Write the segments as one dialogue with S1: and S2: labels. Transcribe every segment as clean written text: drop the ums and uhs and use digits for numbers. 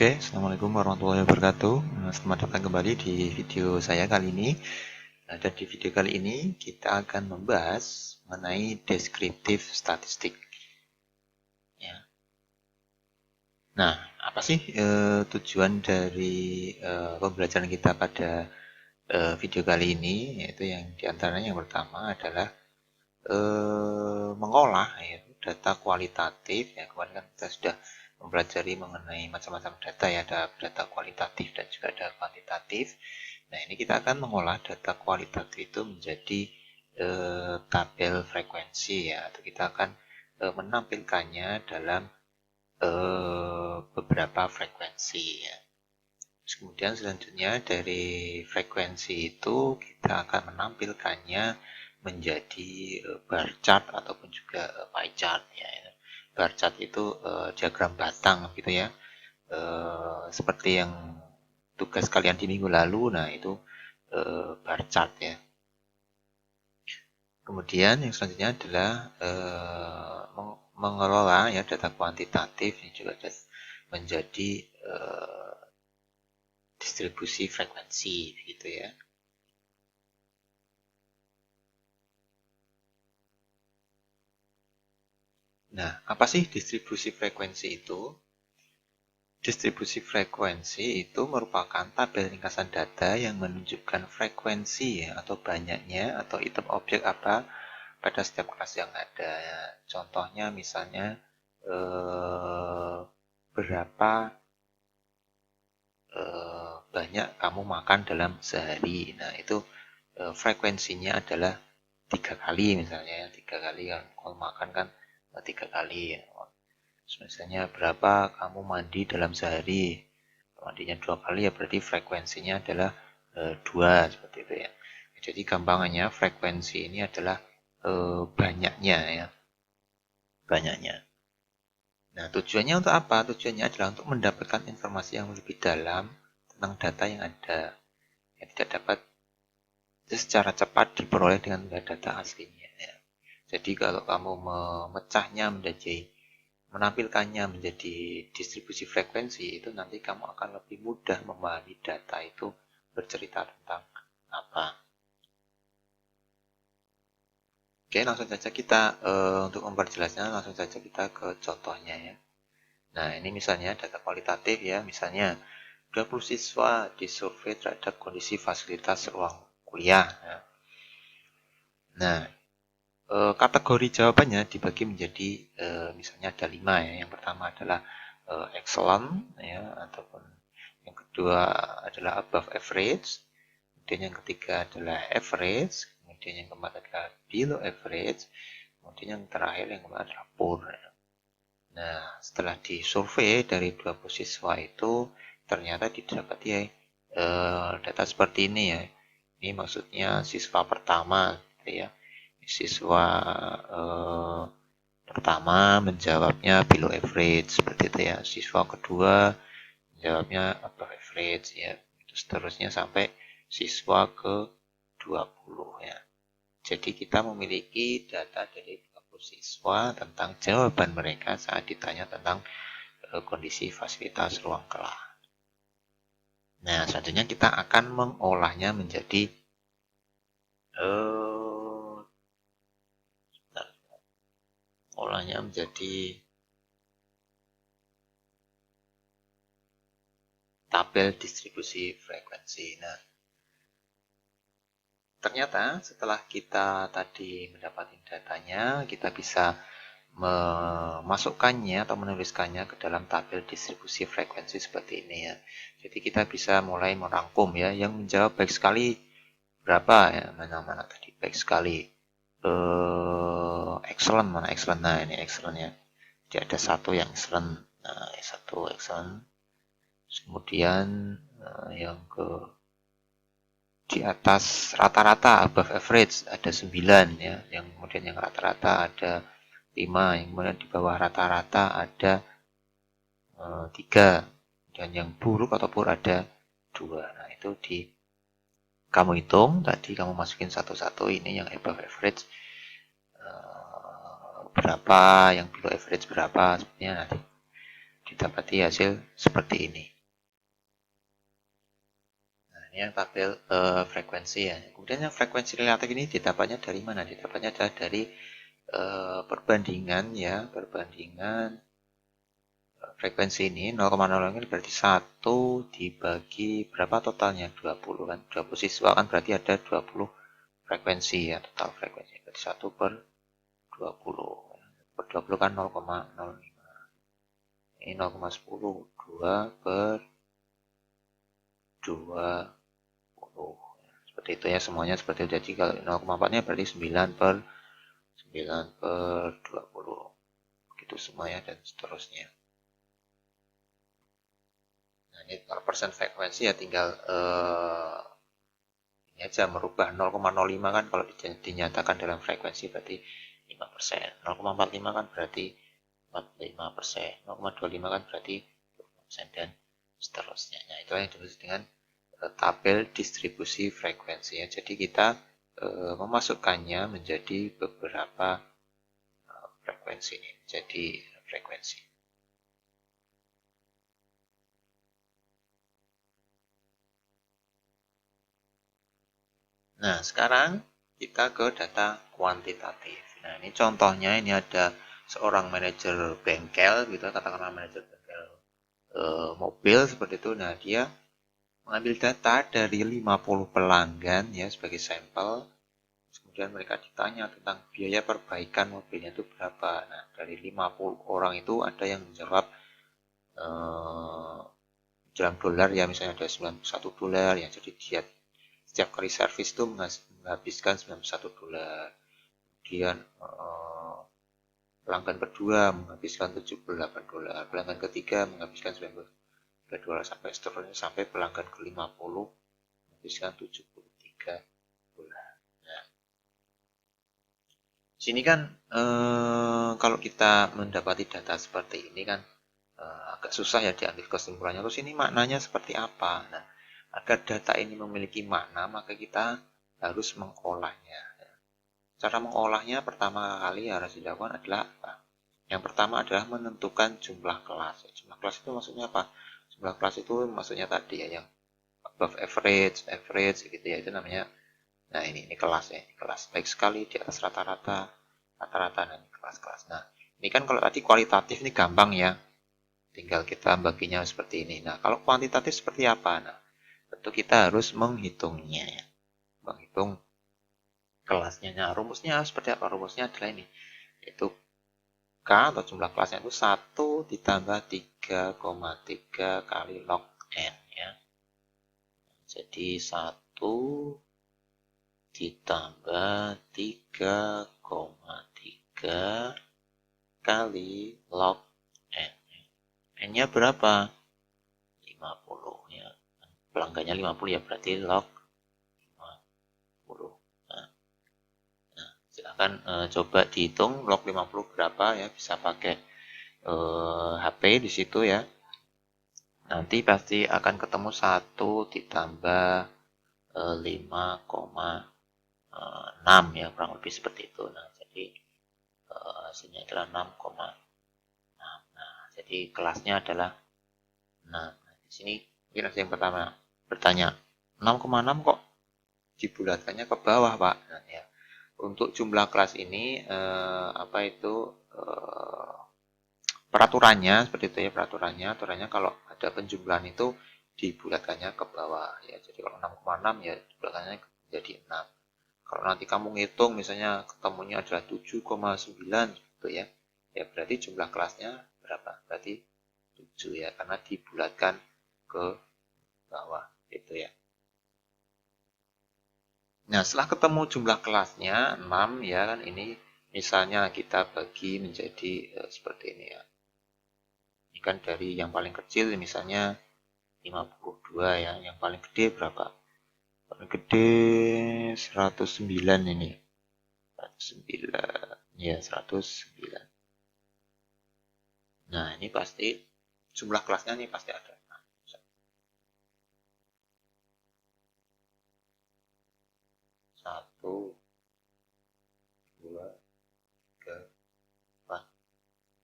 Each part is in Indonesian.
S1: Oke, Assalamualaikum warahmatullahi wabarakatuh. Selamat datang kembali di video saya kali ini. Dan di video kali ini kita akan membahas mengenai deskriptif statistik. Ya. Nah, apa sih tujuan dari pembelajaran kita pada video kali ini? Yaitu yang diantaranya yang pertama adalah mengolah ya, data kualitatif. Ya, kemarin kan kita sudah mempelajari mengenai macam-macam data ya, ada data kualitatif dan juga ada kuantitatif. Nah, ini kita akan mengolah data kualitatif itu menjadi tabel frekuensi ya, atau kita akan menampilkannya dalam beberapa frekuensi ya. Kemudian selanjutnya dari frekuensi itu kita akan menampilkannya menjadi bar chart ataupun juga pie chart ya. Bar chart itu diagram batang gitu ya. Seperti yang tugas kalian di minggu lalu, nah itu bar chart ya. Kemudian yang selanjutnya adalah mengelola ya data kuantitatif ini juga menjadi distribusi frekuensi gitu ya. Nah, apa sih distribusi frekuensi itu? Distribusi frekuensi itu merupakan tabel ringkasan data yang menunjukkan frekuensi ya, atau banyaknya atau item objek apa pada setiap kelas yang ada. Contohnya misalnya berapa banyak kamu makan dalam sehari. Nah, itu frekuensinya adalah 3 kali misalnya ya. 3 kali kan kalau makan kan 3 kali ya. Misalnya berapa kamu mandi dalam sehari, mandinya 2 kali ya berarti frekuensinya adalah 2 seperti itu ya. Jadi gampangannya frekuensi ini adalah banyaknya ya, banyaknya. Nah, tujuannya untuk apa? Tujuannya adalah untuk mendapatkan informasi yang lebih dalam tentang data yang ada, yang tidak dapat secara cepat diperoleh dengan data aslinya ya. Jadi kalau kamu memecahnya menjadi menampilkannya menjadi distribusi frekuensi, itu nanti kamu akan lebih mudah memahami data itu bercerita tentang apa. Oke, langsung saja kita untuk memperjelasnya langsung saja kita ke contohnya ya. Nah, ini misalnya data kualitatif ya, misalnya 20 siswa disurvei terhadap kondisi fasilitas ruang kuliah. Nah, kategori jawabannya dibagi menjadi misalnya ada 5 ya. Yang pertama adalah excellent ya, ataupun yang kedua adalah above average, kemudian yang ketiga adalah average, kemudian yang keempat adalah below average, kemudian yang terakhir yang keempat adalah poor. Nah, setelah disurvei dari 20 siswa itu ternyata didapati data seperti ini ya. Ini maksudnya siswa pertama gitu ya. Siswa pertama menjawabnya below average seperti itu ya. Siswa kedua menjawabnya above average ya. Terus seterusnya sampai siswa ke 20 ya. Jadi kita memiliki data dari 20 siswa tentang jawaban mereka saat ditanya tentang kondisi fasilitas ruang kelas. Nah, selanjutnya kita akan mengolahnya menjadi tabel distribusi frekuensi. Nah, ternyata setelah kita tadi mendapatkan datanya, kita bisa memasukkannya atau menuliskannya ke dalam tabel distribusi frekuensi seperti ini ya. Jadi kita bisa mulai merangkum ya, yang menjawab baik sekali berapa ya, mana-mana tadi baik sekali. Excellent mana excellent, nah ini excellent ya. Jadi ada satu yang excellent, nah satu excellent. Kemudian yang ke di atas rata-rata above average ada 9 ya, yang kemudian yang rata-rata ada 5, yang kemudian di bawah rata-rata ada 3, dan yang buruk atau poor ada 2. Nah, itu kamu hitung, tadi kamu masukin satu-satu, ini yang above average berapa, yang below average berapa, sebenarnya nanti didapati hasil seperti ini. Nah, ini yang tabel frekuensi ya. Kemudian yang frekuensi relatif ini didapatnya dari mana? Didapatnya adalah dari perbandingan ya, perbandingan frekuensi ini 0,0 ini berarti 1 dibagi berapa totalnya? 20 kan. 20 siswa kan berarti ada 20 frekuensi ya, total frekuensi. Berarti 1 per 20. Per 20 kan 0,05. Ini 0,10. 2 per 20. Seperti itu ya, semuanya seperti itu. Jadi kalau 0,4-nya berarti 9 per 20. Begitu semuanya dan seterusnya. Nah, ini kalau persen frekuensi ya tinggal ini aja merubah 0,05 kan kalau dinyatakan dalam frekuensi berarti 5%. 0,45 kan berarti 45%. 0,25 kan berarti 20% dan seterusnya. Nah, itu yang disebut dengan tabel distribusi frekuensi ya. Jadi kita memasukkannya menjadi beberapa frekuensi ini. Jadi frekuensi. Nah, sekarang kita ke data kuantitatif. Nah, ini contohnya ini ada seorang manajer bengkel gitu, katakanlah manajer bengkel mobil seperti itu. Nah, dia mengambil data dari 50 pelanggan ya sebagai sampel. Kemudian mereka ditanya tentang biaya perbaikan mobilnya itu berapa. Nah, dari 50 orang itu ada yang menjawab dalam dolar ya, misalnya ada 91 dolar ya. Jadi dia setiap kali servis itu menghabiskan 91 dolar. Kemudian pelanggan kedua menghabiskan 78 dolar, pelanggan ketiga menghabiskan 92 dolar sampai seterusnya sampai pelanggan ke-50 menghabiskan 73 dolar. Nah, sini kan kalau kita mendapati data seperti ini kan agak susah ya diambil kesimpulannya. Terus ini maknanya seperti apa? Nah, agar data ini memiliki makna, maka kita harus mengolahnya. Cara mengolahnya pertama kali harus dilakukan adalah apa? Yang pertama adalah menentukan jumlah kelas. Jumlah kelas itu maksudnya apa? Jumlah kelas itu maksudnya tadi ya, yang above average, average gitu ya, itu namanya. Nah, ini kelas ya, ini kelas baik sekali di atas rata-rata, rata-rata, dan kelas-kelas. Nah, ini kan kalau tadi kualitatif ini gampang ya, tinggal kita baginya seperti ini. Nah, kalau kuantitatif seperti apa? Nah, tentu kita harus menghitungnya ya. Menghitung kelasnya. Nah, rumusnya seperti apa? Rumusnya adalah ini, yaitu K atau jumlah kelasnya itu 1 ditambah 3,3 kali log N ya. Jadi 1 ditambah 3,3 kali log N. N-nya berapa? 50 ya. Pelanggannya 50 ya, berarti log 50. Nah, silakan coba dihitung log 50 berapa ya, bisa pakai HP di situ ya. Nanti pasti akan ketemu 1 ditambah 5,6 ya, kurang lebih seperti itu. Nah, jadi hasilnya adalah 6,6. Nah, jadi kelasnya adalah 6. Nah, di sini mungkin ada yang pertama bertanya, 6,6 kok dibulatkannya ke bawah, Pak? Nah, ya. Untuk jumlah kelas ini apa itu peraturannya seperti itu ya, aturannya kalau ada penjumlahan itu dibulatkannya ke bawah ya. Jadi kalau 6,6 ya dibulatkannya jadi 6. Kalau nanti kamu ngitung misalnya ketemunya adalah 7,9 gitu ya. Ya berarti jumlah kelasnya berapa? Berarti 7 ya, karena dibulatkan ke bawah gitu ya. Nah, setelah ketemu jumlah kelasnya 6 ya kan, ini misalnya kita bagi menjadi seperti ini ya. Ini kan dari yang paling kecil misalnya 52 ya, yang paling gede berapa? Paling gede 109 ini. 109 ya, 109. Nah, ini pasti jumlah kelasnya ini pasti ada. Satu, dua, tiga, empat,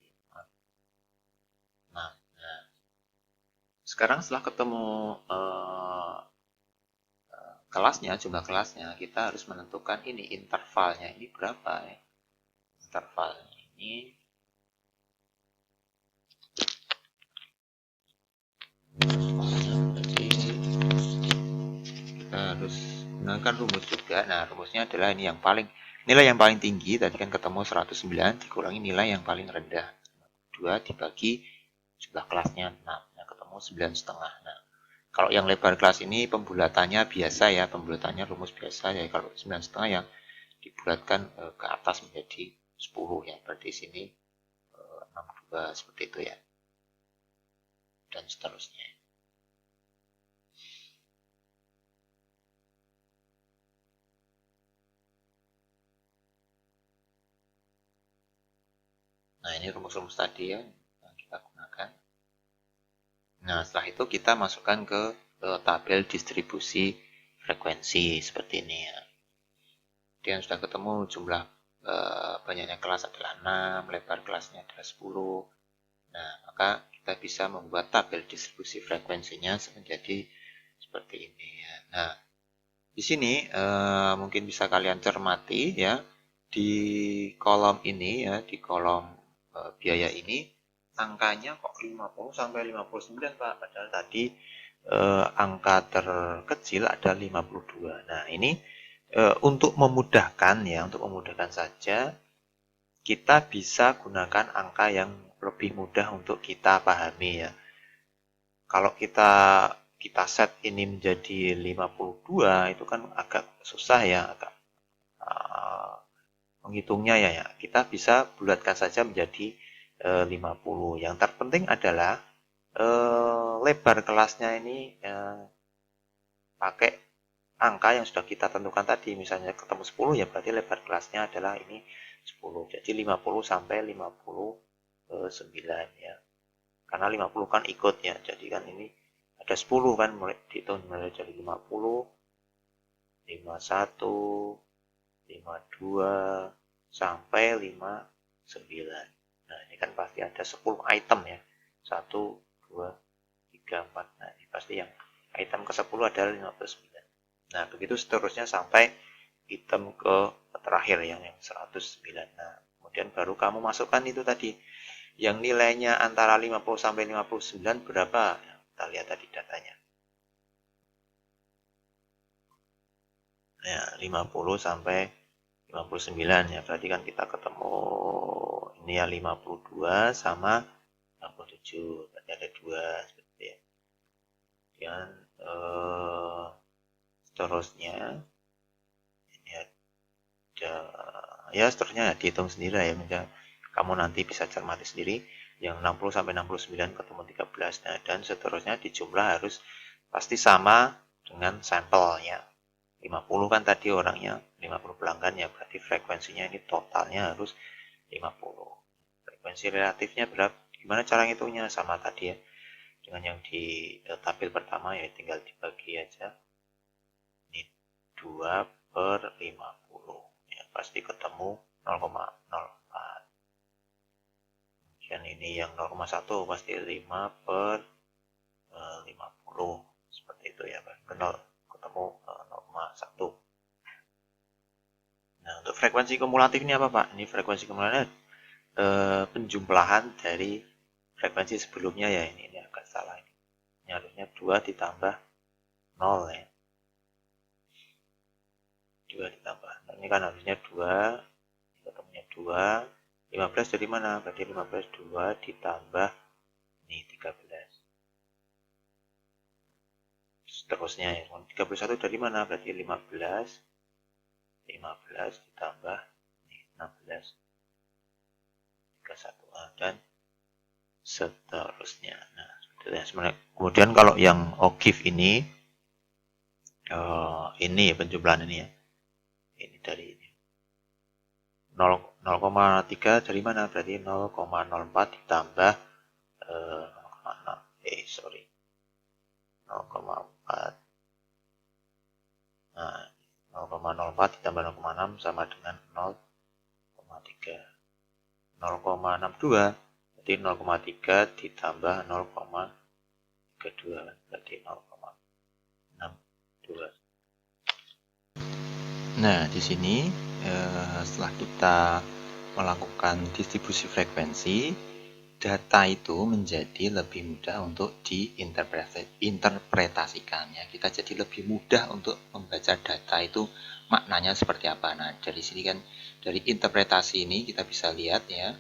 S1: lima, enam. Sekarang setelah ketemu kelasnya, jumlah kelasnya, kita harus menentukan ini intervalnya ini berapa ya. Intervalnya ini jadi kita harus gunakan rumus juga. Nah, rumusnya adalah ini yang paling nilai yang paling tinggi tadi kan ketemu 109 dikurangi nilai yang paling rendah 2 dibagi jumlah kelasnya 6. Nah, ketemu 9,5. Nah, kalau yang lebar kelas ini pembulatannya biasa ya, pembulatannya rumus biasa ya. Kalau 9,5 yang dibulatkan ke atas menjadi 10 ya. Berarti sini 62 seperti itu ya. Dan seterusnya. Nah, ini rumus-rumus tadi ya yang kita gunakan. Nah, setelah itu kita masukkan ke tabel distribusi frekuensi seperti ini ya. Kemudian sudah ketemu jumlah banyaknya kelas adalah 6, lebar kelasnya adalah 10. Nah, maka kita bisa membuat tabel distribusi frekuensinya menjadi seperti ini ya. Nah, di sini mungkin bisa kalian cermati ya, di kolom ini ya, di kolom biaya ini angkanya kok 50 sampai 59 Pak, padahal tadi angka terkecil ada 52. Nah, ini untuk memudahkan ya, untuk memudahkan saja kita bisa gunakan angka yang lebih mudah untuk kita pahami ya. Kalau kita set ini menjadi 52 itu kan agak susah ya, agak menghitungnya ya. Kita bisa bulatkan saja menjadi 50. Yang terpenting adalah lebar kelasnya ini pakai angka yang sudah kita tentukan tadi. Misalnya ketemu 10 ya berarti lebar kelasnya adalah ini 10. Jadi 50 sampai 59 ya. Karena 50 kan ikut ya. Jadi kan ini ada 10 kan mulai dihitung mulai dari 50, 51, 52 sampai 59. Nah, ini kan pasti ada 10 item ya. 1 2 3 4. Nah, ini pasti yang item ke-10 adalah 59. Nah, begitu seterusnya sampai item ke terakhir yang 109. Nah, kemudian baru kamu masukkan itu tadi. Yang nilainya antara 50 sampai 59 berapa? Nah, kita lihat tadi datanya. Ya, 50 sampai 59 ya. Berarti kan kita ketemu ini ya 52 sama 67. Berarti ada 2 seperti ya. Kemudian seterusnya ini ada ya seterusnya ya, dihitung sendiri ya. Misalnya kamu nanti bisa cermati sendiri yang 60 sampai 69 ketemu 13. Nah, dan seterusnya dijumlah harus pasti sama dengan sampelnya. 50 kan tadi orangnya 50 pelanggan ya, berarti frekuensinya ini totalnya harus 50. Frekuensi relatifnya berapa? Gimana cara ngitungnya? Sama tadi ya. Dengan yang di tabel pertama ya tinggal dibagi aja. Ini 2 per 50. Ya, pasti ketemu 0,04. Kemudian ini yang 0,1 pasti 5 per 50. Seperti itu ya, ketemu 0,1. Nah, untuk frekuensi kumulatif ini apa Pak? Ini frekuensi kumulatif penjumlahan dari frekuensi sebelumnya ya. Ini agak salah ini. Ini harusnya 2 ditambah 0 ya. 2 ditambah. Nah, ini kan harusnya 2, ketemunya 2. 15 dari mana? Berarti 15 2 ditambah ini 13. Seterusnya ya. 31 dari mana? Berarti 15 ditambah ini 16. 31A dan seterusnya. Nah, kemudian kalau yang OGIF ini penjumlahan ini ya. Ini dari ini. 0,3 dari mana? Berarti 0,04 ditambah 0,4. Nah, 0,04 ditambah 0,6 sama dengan 0,3. 0,62 jadi 0,3 ditambah 0,3 0,32 berarti 0,62. Nah, di sini setelah kita melakukan distribusi frekuensi, data itu menjadi lebih mudah untuk diinterpretasikan ya. Kita jadi lebih mudah untuk membaca data itu maknanya seperti apa. Nah, dari sini kan dari interpretasi ini kita bisa lihat ya.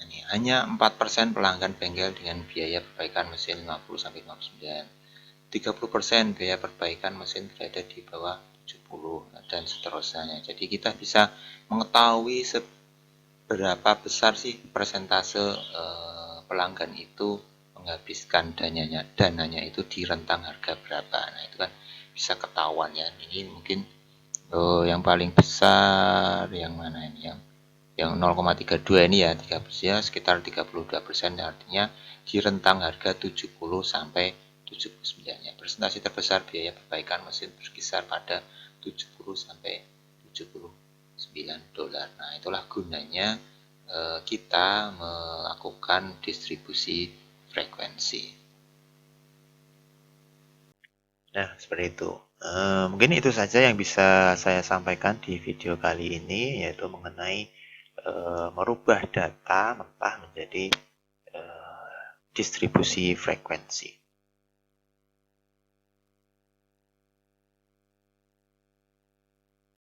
S1: Ini hanya 4% pelanggan bengkel dengan biaya perbaikan mesin 50 sampai 59. 30% biaya perbaikan mesin berada di bawah 70 dan seterusnya. Jadi kita bisa mengetahui seberapa besar sih persentase pelanggan itu menghabiskan dananya itu di rentang harga berapa. Nah, itu kan bisa ketahuan ya. Ini mungkin yang paling besar yang mana ini yang 0,32 ini ya, 3% sekitar 32%, artinya di rentang harga 70 sampai 79 ya. Presentasi terbesar biaya perbaikan mesin berkisar pada 70 sampai 79 dolar. Nah, itulah gunanya kita melakukan distribusi frekuensi. Nah, seperti itu. Mungkin itu saja yang bisa saya sampaikan di video kali ini, yaitu mengenai merubah data mentah menjadi distribusi frekuensi.